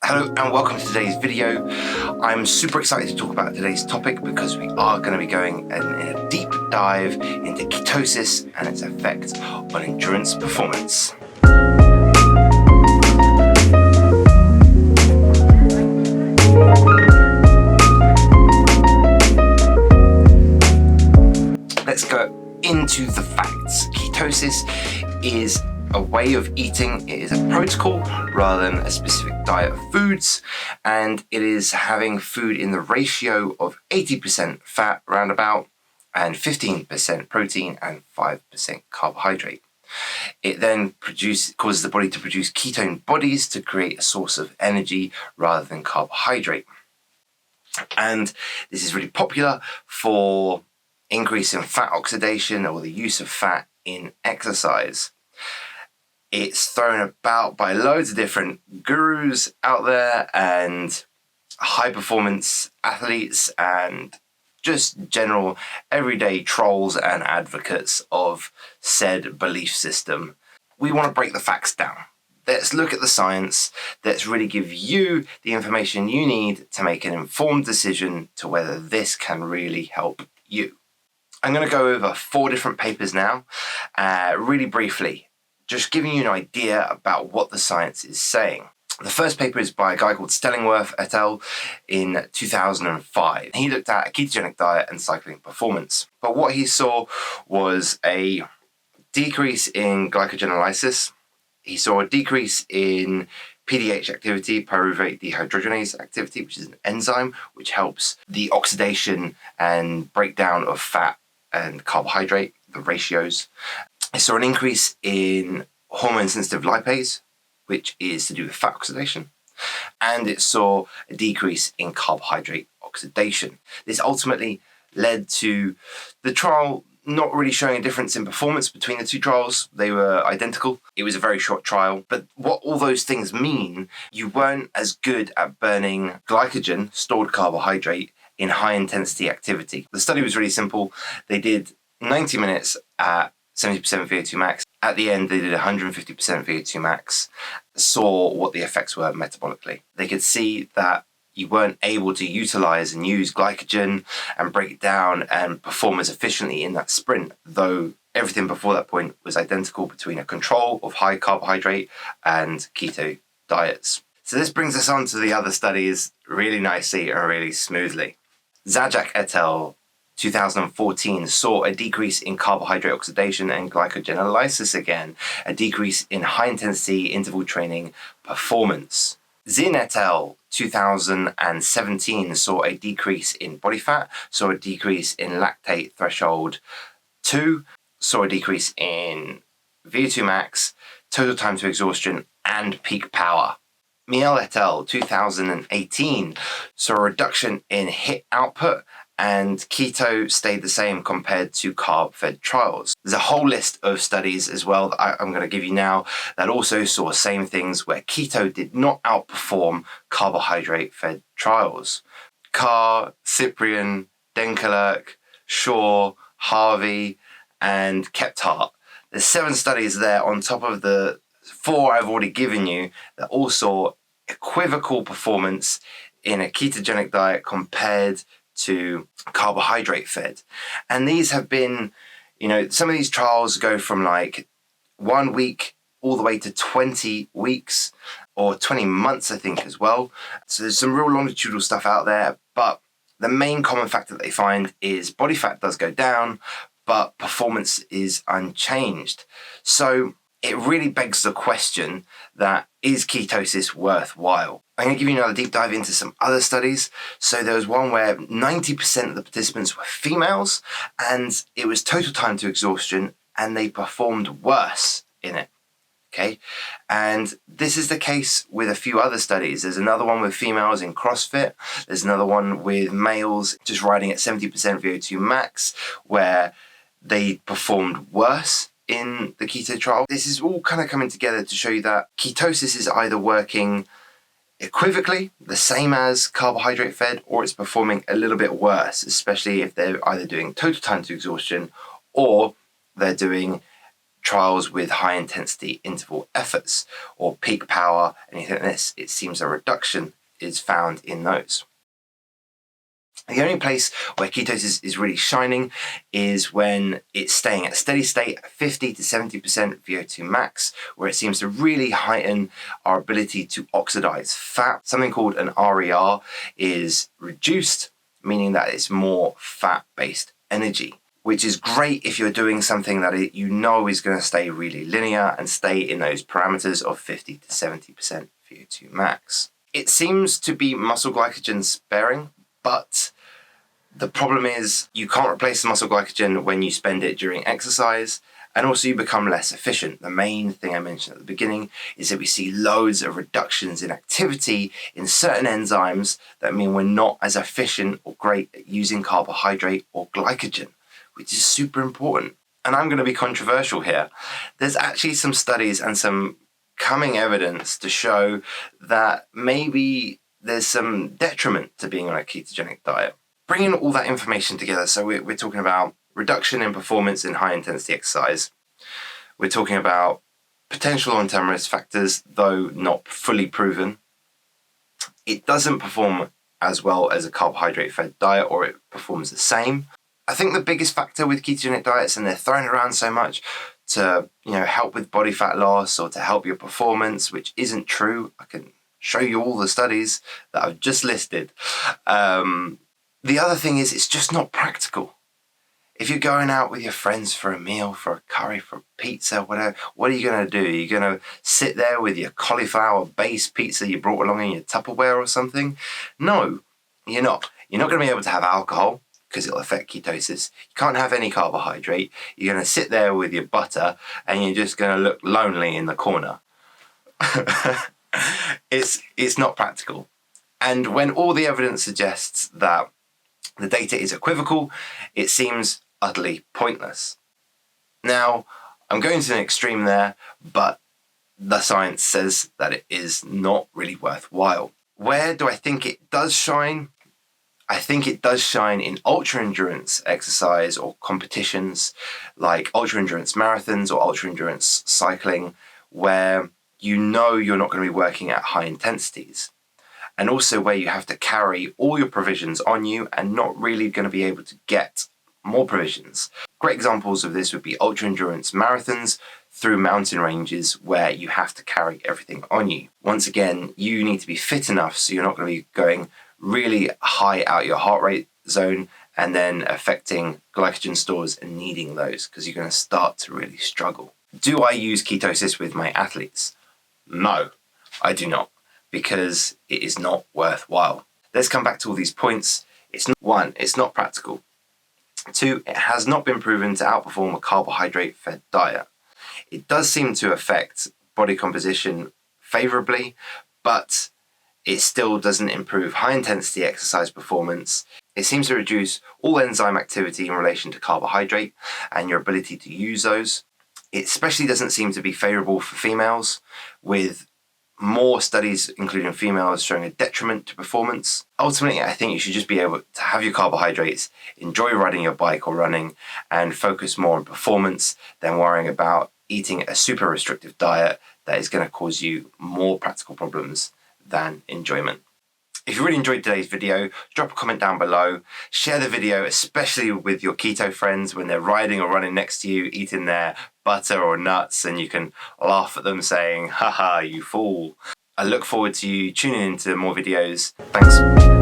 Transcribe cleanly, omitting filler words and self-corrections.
Hello and welcome to today's video. I'm super excited to talk about today's topic because we are going to be going in a deep dive into ketosis and its effect on endurance performance. Let's go into the facts. Ketosis is a way of eating. It is a protocol rather than a specific diet of foods, and it is having food in the ratio of 80% fat roundabout and 15% protein and 5% carbohydrate. It then causes the body to produce ketone bodies to create a source of energy rather than carbohydrate. And this is really popular for increase in fat oxidation or the use of fat in exercise. It's thrown about by loads of different gurus out there and high performance athletes and just general everyday trolls and advocates of said belief system. We want to break the facts down. Let's look at the science. Let's really give you the information you need to make an informed decision to whether this can really help you. I'm going to go over 4 different papers now, really briefly, just giving you an idea about what the science is saying. The first paper is by a guy called Stellingworth et al. In 2005. He looked at a ketogenic diet and cycling performance. But what he saw was a decrease in glycogenolysis. He saw a decrease in PDH activity, pyruvate dehydrogenase activity, which is an enzyme which helps the oxidation and breakdown of fat and carbohydrate, the ratios. I saw an increase in hormone-sensitive lipase, which is to do with fat oxidation, and it saw a decrease in carbohydrate oxidation. This ultimately led to the trial not really showing a difference in performance between the 2 trials. They were identical. It was a very short trial, but what all those things mean, you weren't as good at burning glycogen, stored carbohydrate, in high-intensity activity. The study was really simple. They did 90 minutes at 70% VO2 max. At the end, they did 150% VO2 max, saw what the effects were metabolically. They could see that you weren't able to utilize and use glycogen and break it down and perform as efficiently in that sprint, though everything before that point was identical between a control of high carbohydrate and keto diets. So this brings us on to the other studies really nicely and really smoothly. Zajac et al. 2014 saw a decrease in carbohydrate oxidation and glycogenolysis again, a decrease in high-intensity interval training performance. Zinn et al. 2017 saw a decrease in body fat, saw a decrease in lactate threshold 2, saw a decrease in VO2 max, total time to exhaustion, and peak power. Miel et al. 2018 saw a reduction in HIIT output, and keto stayed the same compared to carb-fed trials. There's a whole list of studies as well that I'm going to give you now that also saw same things where keto did not outperform carbohydrate-fed trials. Carr, Cipryan, Durkalec, Shaw, Harvey, and Kephart. There's 7 studies there on top of the 4 I've already given you that all saw equivocal performance in a ketogenic diet compared to carbohydrate fed. And these have been, some of these trials go from like 1 week all the way to 20 weeks or 20 months, I think, as well. So there's some real longitudinal stuff out there, but the main common factor that they find is body fat does go down, but performance is unchanged. So it really begs the question that, is ketosis worthwhile? I'm going to give you another deep dive into some other studies. So there was one where 90% of the participants were females, and it was total time to exhaustion, and they performed worse in it. Okay, and this is the case with a few other studies. There's another one with females in CrossFit. There's another one with males just riding at 70% VO2 max, where they performed worse in the keto trial. This is all kind of coming together to show you that ketosis is either working equivocally, the same as carbohydrate fed, or it's performing a little bit worse, especially if they're either doing total time to exhaustion or they're doing trials with high intensity interval efforts or peak power, anything like this, it seems a reduction is found in those. The only place where ketosis is really shining is when it's staying at steady state at 50 to 70% VO2 max, where it seems to really heighten our ability to oxidize fat. Something called an RER is reduced, meaning that it's more fat-based energy, which is great if you're doing something that you know is going to stay really linear and stay in those parameters of 50 to 70% VO2 max. It seems to be muscle glycogen sparing, but the problem is you can't replace the muscle glycogen when you spend it during exercise, and also you become less efficient. The main thing I mentioned at the beginning is that we see loads of reductions in activity in certain enzymes that mean we're not as efficient or great at using carbohydrate or glycogen, which is super important. And I'm going to be controversial here. There's actually some studies and some coming evidence to show that maybe there's some detriment to being on a ketogenic diet. Bringing all that information together, so we're talking about reduction in performance in high intensity exercise. We're talking about potential long-term risk factors, though not fully proven. It doesn't perform as well as a carbohydrate-fed diet, or it performs the same. I think the biggest factor with ketogenic diets, and they're thrown around so much to help with body fat loss or to help your performance, which isn't true. I can show you all the studies that I've just listed. The other thing is it's just not practical. If you're going out with your friends for a meal, for a curry, for a pizza, whatever, what are you going to do? You're going to sit there with your cauliflower-based pizza you brought along in your Tupperware or something? No, you're not. You're not going to be able to have alcohol because it'll affect ketosis. You can't have any carbohydrate. You're going to sit there with your butter and you're just going to look lonely in the corner. It's not practical. And when all the evidence suggests that the data is equivocal, it seems utterly pointless. Now, I'm going to an extreme there, but the science says that it is not really worthwhile. Where do I think it does shine? I think it does shine in ultra-endurance exercise or competitions like ultra-endurance marathons or ultra-endurance cycling, where you know you're not going to be working at high intensities. And also where you have to carry all your provisions on you and not really going to be able to get more provisions. Great examples of this would be ultra-endurance marathons through mountain ranges where you have to carry everything on you. Once again, you need to be fit enough so you're not going to be going really high out your heart rate zone and then affecting glycogen stores and needing those, because you're going to start to really struggle. Do I use ketosis with my athletes? No, I do not, because it is not worthwhile. Let's come back to all these points. One, it's not practical. Two, it has not been proven to outperform a carbohydrate-fed diet. It does seem to affect body composition favorably, but it still doesn't improve high-intensity exercise performance. It seems to reduce all enzyme activity in relation to carbohydrate and your ability to use those. It especially doesn't seem to be favorable for females, with more studies, including females, showing a detriment to performance. Ultimately, I think you should just be able to have your carbohydrates, enjoy riding your bike or running, and focus more on performance than worrying about eating a super restrictive diet that is going to cause you more practical problems than enjoyment. If you really enjoyed today's video, drop a comment down below. Share the video, especially with your keto friends when they're riding or running next to you, eating their butter or nuts, and you can laugh at them saying, haha, you fool. I look forward to you tuning into more videos. Thanks.